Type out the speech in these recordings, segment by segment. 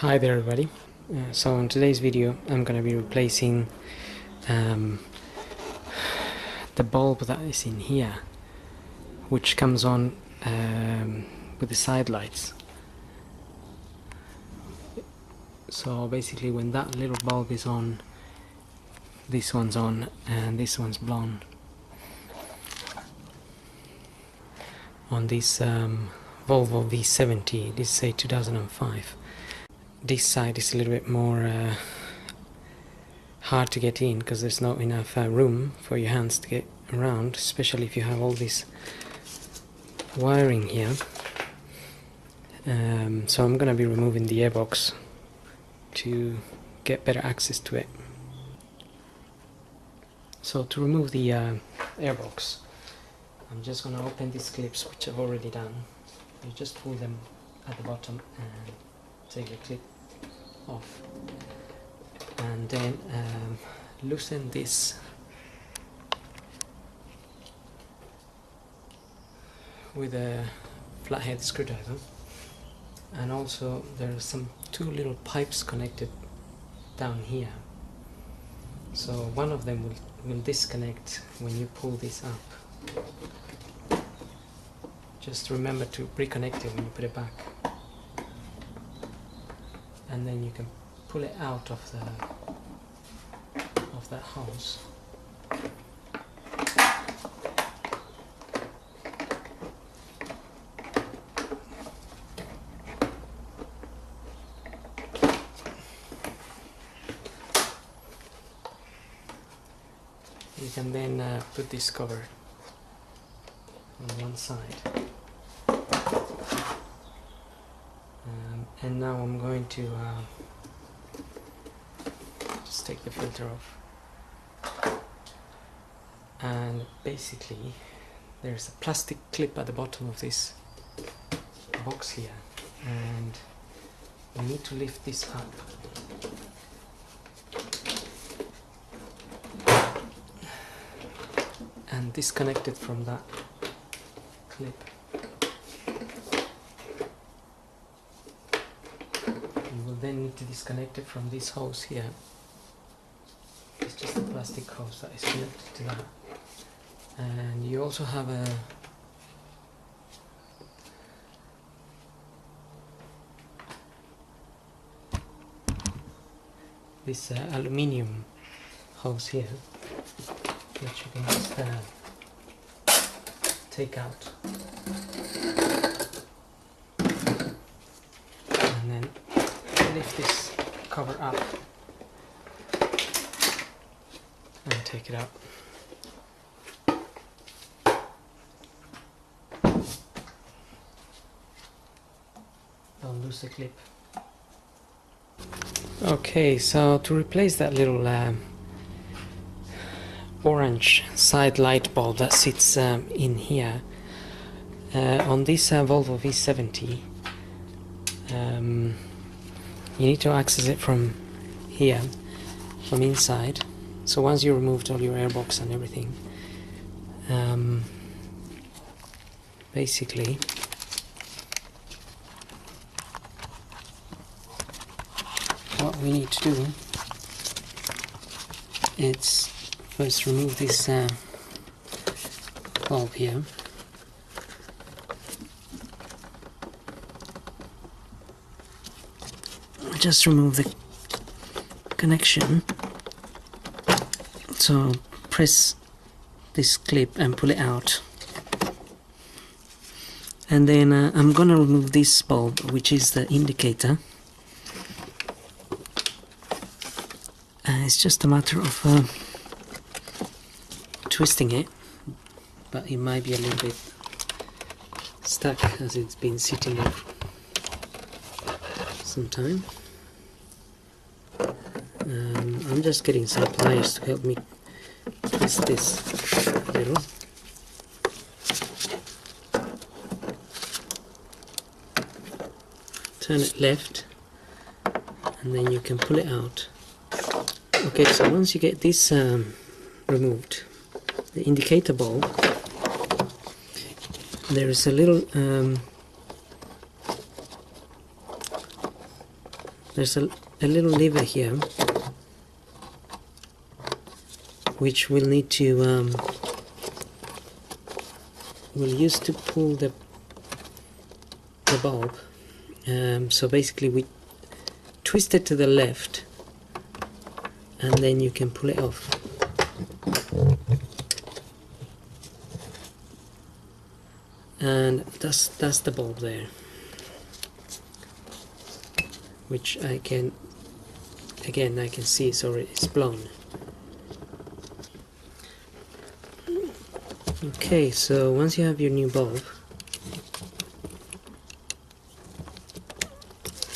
Hi there everybody. So in today's video I'm going to be replacing the bulb that is in here, which comes on with the side lights. So basically when that little bulb is on, this one's on and this one's blown. On this Volvo V70, this is a 2005. This side is a little bit more hard to get in because there's not enough room for your hands to get around, especially if you have all this wiring here. So I'm gonna be removing the airbox to get better access to it. So to remove the airbox, I'm just gonna open these clips, which I've already done. You just pull them at the bottom and take the clip off, and then loosen this with a flathead screwdriver. And also there are two little pipes connected down here, so one of them will disconnect when you pull this up. Just remember to reconnect it when you put it back, and then you can pull it out of that hose. You can then put this cover on one side. And now I'm going to just take the filter off. And basically there's a plastic clip at the bottom of this box here, and you need to lift this up. And disconnect it from that clip. You will then need to disconnect it from this hose here. It's just a plastic hose that is connected to that. And you also have this aluminium hose here, which you can just take out, and then lift this cover up and take it out. Don't lose the clip. Okay, so to replace that little orange side light bulb that sits in here on this Volvo V70, you need to access it from here, from inside. So once you removed all your airbox and everything, basically what we need to do is first remove this bulb here. Just remove the connection. So press this clip and pull it out. And then I'm gonna remove this bulb, which is the indicator. It's just a matter of twisting it, but it might be a little bit stuck as it's been sitting there some time. I'm just getting some pliers to help me twist this a little. Turn it left, and then you can pull it out. Okay, so once you get this removed, the indicator bulb, there is a little there's a little lever here which we'll need to we'll use to pull the bulb. So basically we twist it to the left and then you can pull it off. And that's the bulb there, which I can see it's blown. Okay, so once you have your new bulb,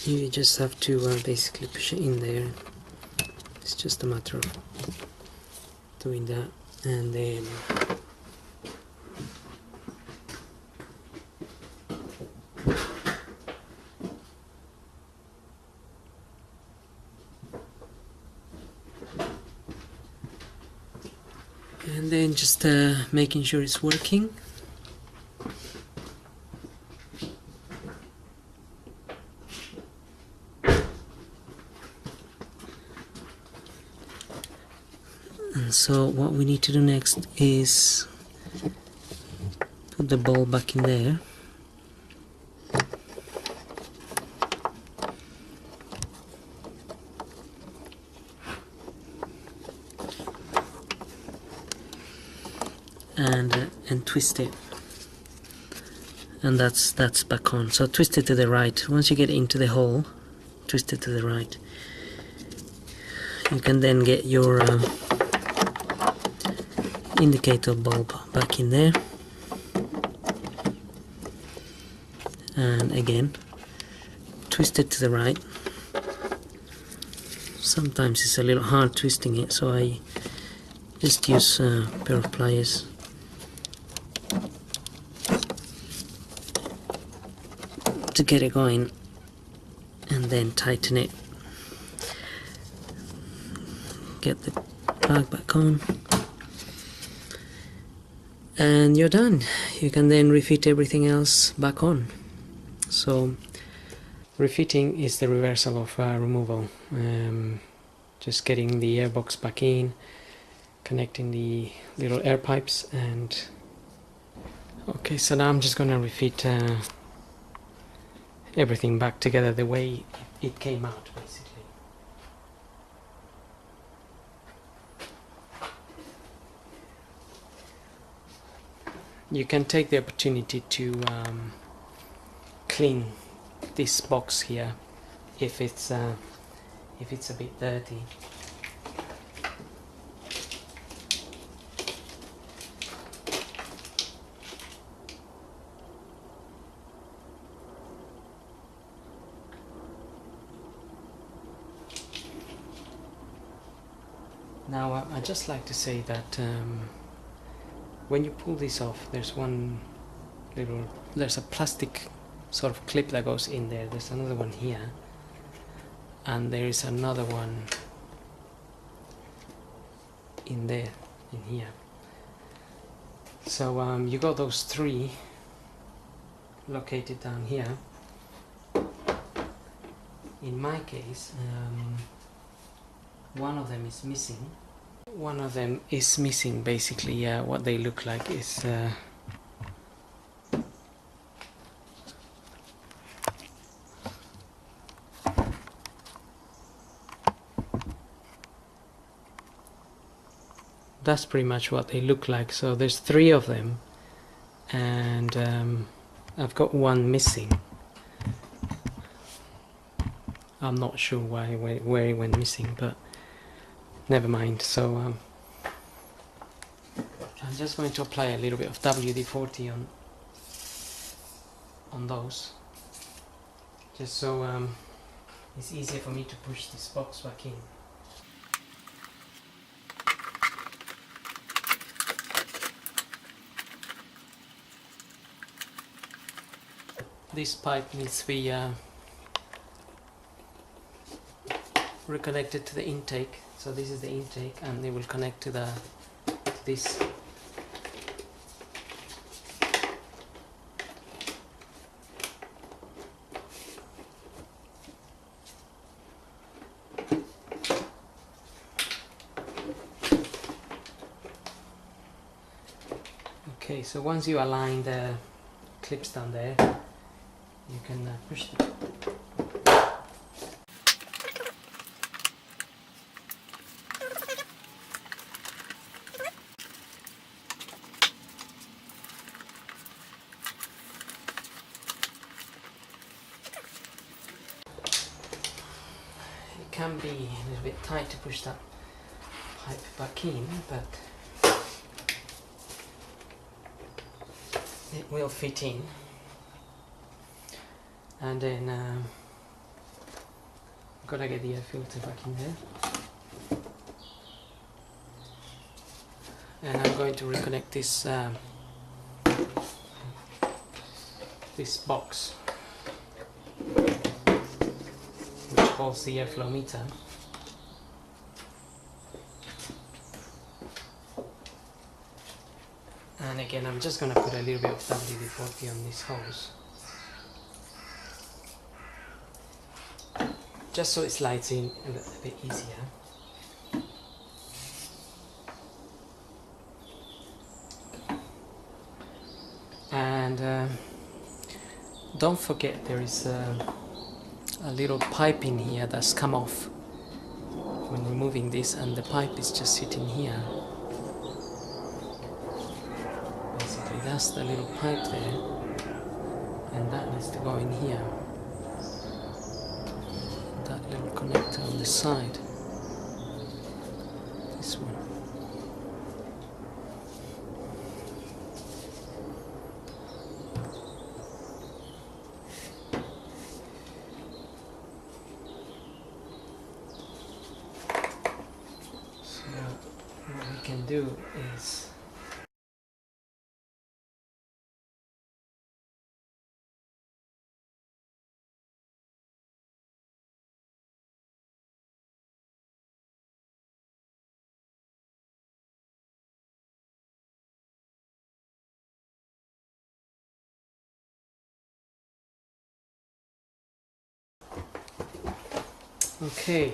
you just have to basically push it in there. It's just a matter of doing that, and then just making sure it's working. And so what we need to do next is put the bulb back in there. And twist it, and that's back on. So twist it to the right. Once you get into the hole, twist it to the right. You can then get your indicator bulb back in there, and again twist it to the right. Sometimes it's a little hard twisting it, so I just use a pair of pliers. To get it going, and then tighten it. Get the plug back on, and you're done. You can then refit everything else back on. So refitting is the reversal of removal. Just getting the airbox back in, connecting the little air pipes, and okay, so now I'm just gonna refit everything back together the way it came out, basically. You can take the opportunity to clean this box here if it's a bit dirty. Now I'd just like to say that when you pull this off, there's a plastic sort of clip that goes in there. There's another one here, and there is another one in there, in here. So you got those three located down here. In my case, one of them is missing. One of them is missing, basically. What they look like is that's pretty much what they look like. So there's three of them, and I've got one missing. I'm not sure where it went missing, but never mind. So I'm just going to apply a little bit of WD-40 on those, just so it's easier for me to push this box back in. This pipe needs to be reconnected to the intake. So this is the intake, and they will connect to this. Okay, so once you align the clips down there, you can push them. It can be a little bit tight to push that pipe back in, but it will fit in. And then gotta get the air filter back in there. And I'm going to reconnect this this box which holds the airflow meter. And again, I'm just gonna put a little bit of WD-40 on this hose, just so it slides in a bit easier. And don't forget there is a little pipe in here that's come off when removing this, and the pipe is just sitting here. Basically that's the little pipe there, and that needs to go in here. That little connector on the side, this one. So what we can do is okay.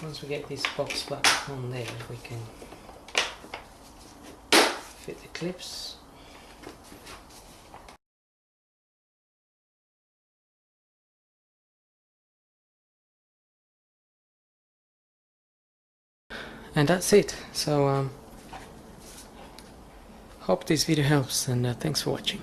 Once we get this box back on there, we can fit the clips. And that's it. So hope this video helps, and thanks for watching.